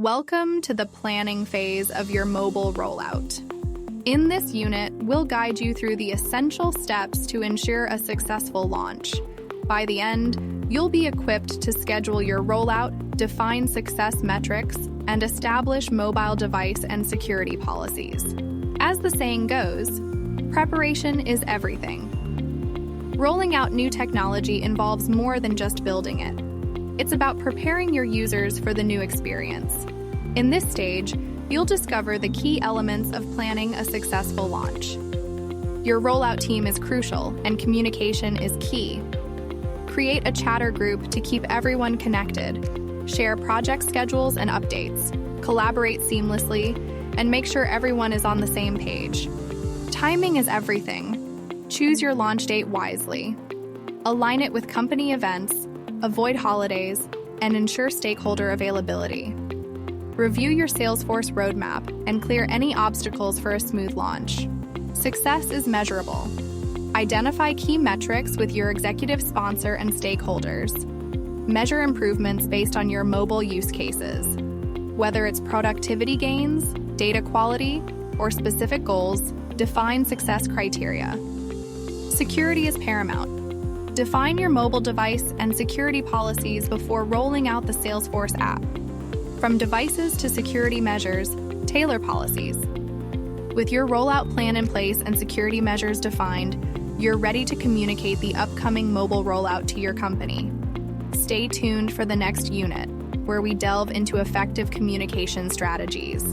Welcome to the planning phase of your mobile rollout. In this unit, we'll guide you through the essential steps to ensure a successful launch. By the end, you'll be equipped to schedule your rollout, define success metrics, and establish mobile device and security policies. As the saying goes, preparation is everything. Rolling out new technology involves more than just building it. It's about preparing your users for the new experience. In this stage, you'll discover the key elements of planning a successful launch. Your rollout team is crucial, and communication is key. Create a chatter group to keep everyone connected. Share project schedules and updates. Collaborate seamlessly, and make sure everyone is on the same page. Timing is everything. Choose your launch date wisely. Align it with company events, avoid holidays, and ensure stakeholder availability. Review your Salesforce roadmap and clear any obstacles for a smooth launch. Success is measurable. Identify key metrics with your executive sponsor and stakeholders. Measure improvements based on your mobile use cases. Whether it's productivity gains, data quality, or specific goals, define success criteria. Security is paramount. Define your mobile device and security policies before rolling out the Salesforce app. From devices to security measures, tailor policies. With your rollout plan in place and security measures defined, you're ready to communicate the upcoming mobile rollout to your company. Stay tuned for the next unit, where we delve into effective communication strategies.